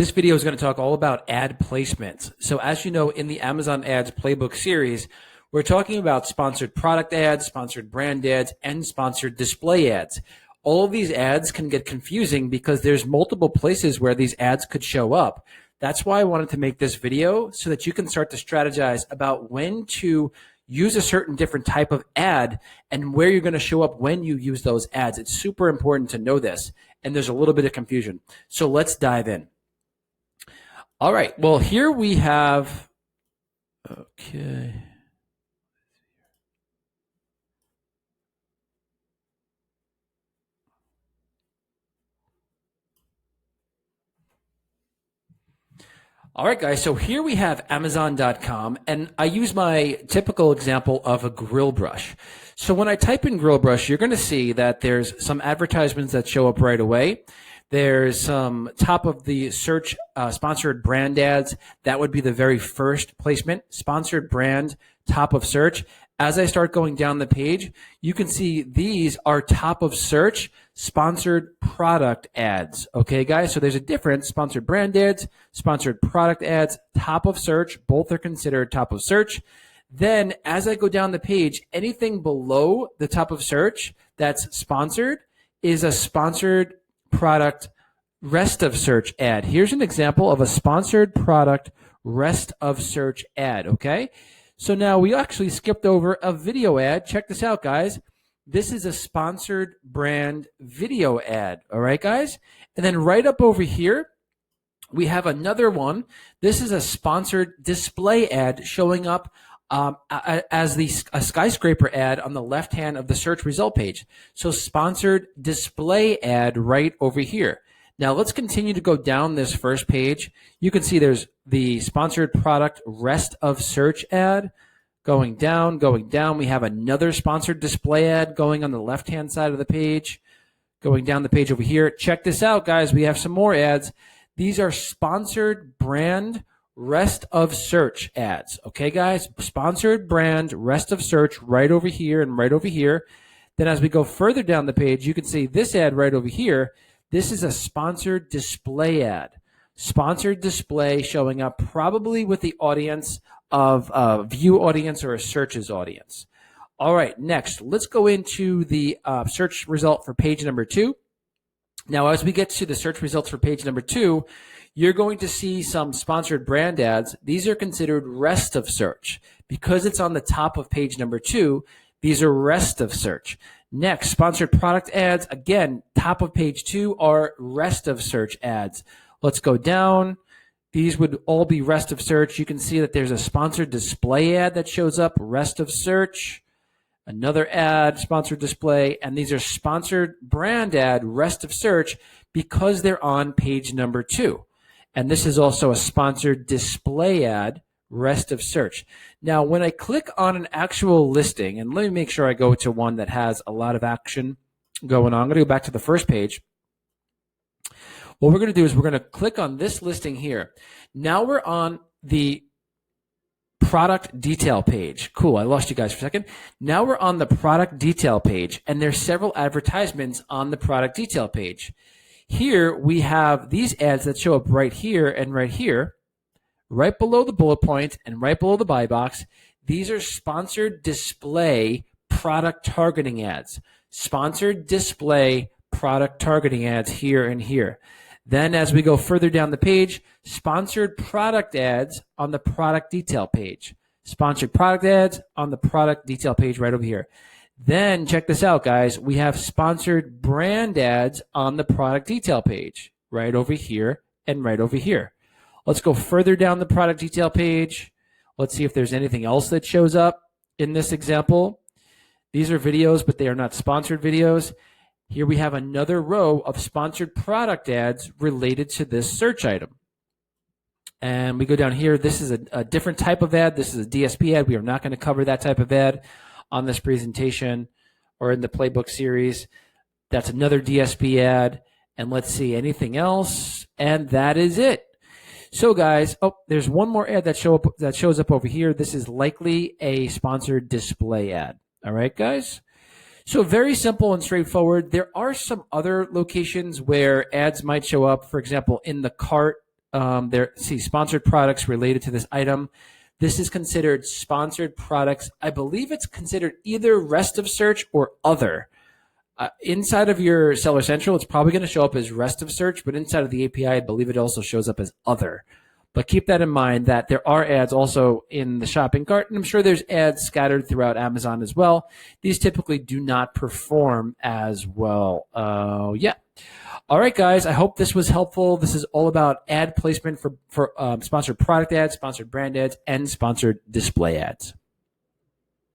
This video is going to talk all about ad placements. So as you know, in the Amazon Ads Playbook series, we're talking about sponsored product ads, sponsored brand ads, and sponsored display ads. All of these ads can get confusing because there's multiple places where these ads could show up. That's why I wanted to make this video so that you can start to strategize about when to use a certain different type of ad and where you're going to show up when you use those ads. It's super important to know this, and there's a little bit of confusion. So let's dive in. All right, well, here we have, okay. All right, guys, so here we have Amazon.com, and I use my typical example of a grill brush. So when I type in grill brush, you're going to see that there's some advertisements that show up right away. There's some top of the search sponsored brand ads. That would be the very first placement, sponsored brand, top of search. As I start going down the page, you can see these are top of search sponsored product ads. Okay, guys, so there's a difference. Sponsored brand ads, sponsored product ads, top of search, both are considered top of search. Then as I go down the page, anything below the top of search that's sponsored is a sponsored product rest of search ad. Here's an example of a sponsored product rest of search ad, okay? So now we actually skipped over a video ad. Check this out, guys. This is a sponsored brand video ad, all right, guys? And then right up over here, we have another one. This is a sponsored display ad showing up as a skyscraper ad on the left hand of the search result page. So sponsored display ad right over here. Now let's continue to go down this first page. You can see there's the sponsored product rest of search ad going down. We have another sponsored display ad going on the left hand side of the page. Going down the page over here. Check this out, guys. We have some more ads. These are sponsored brand rest of search ads. Okay, guys, sponsored brand rest of search right over here and right over here. Then as we go further down the page, you can see this ad right over here. This is a sponsored display ad. Sponsored display showing up probably with the audience of a view audience or a searches audience. All right, next, let's go into the search result for page number 2. Now, as we get to the search results for page number 2, you're going to see some sponsored brand ads. These are considered rest of search. Because it's on the top of page number 2, these are rest of search. Next, sponsored product ads. Again, top of page 2 are rest of search ads. Let's go down. These would all be rest of search. You can see that there's a sponsored display ad that shows up, rest of search. Another ad, sponsored display, and these are sponsored brand ad, rest of search, because they're on page number 2. And this is also a sponsored display ad, rest of search. Now, when I click on an actual listing, and let me make sure I go to one that has a lot of action going on. I'm going to go back to the first page. What we're going to do is we're going to click on this listing here. Now we're on the product detail page. Cool, I lost you guys for a second. Now we're on the product detail page, and there's several advertisements on the product detail page. Here we have these ads that show up right here and right here, right below the bullet point and right below the buy box. These are sponsored display product targeting ads. Sponsored display product targeting ads here and here. Then as we go further down the page, sponsored product ads on the product detail page. Sponsored product ads on the product detail page right over here. Then check this out, guys. We have sponsored brand ads on the product detail page right over here and right over here. Let's go further down the product detail page. Let's see if there's anything else that shows up in this example. These are videos, but they are not sponsored videos. Here we have another row of sponsored product ads related to this search item. And we go down here. This is a different type of ad. This is a DSP ad. We are not going to cover that type of ad on this presentation or in the playbook series. That's another DSP ad. And let's see anything else. And that is it. So guys, there's one more ad that shows up over here. This is likely a sponsored display ad. All right, guys. So very simple and straightforward. There are some other locations where ads might show up, for example, in the cart sponsored products related to this item. This is considered sponsored products. I believe it's considered either rest of search or other. Inside of your Seller Central, it's probably going to show up as rest of search, but inside of the API, I believe it also shows up as other. But keep that in mind that there are ads also in the shopping cart, and I'm sure there's ads scattered throughout Amazon as well. These typically do not perform as well. Yeah. All right, guys, I hope this was helpful. This is all about ad placement for sponsored product ads, sponsored brand ads, and sponsored display ads.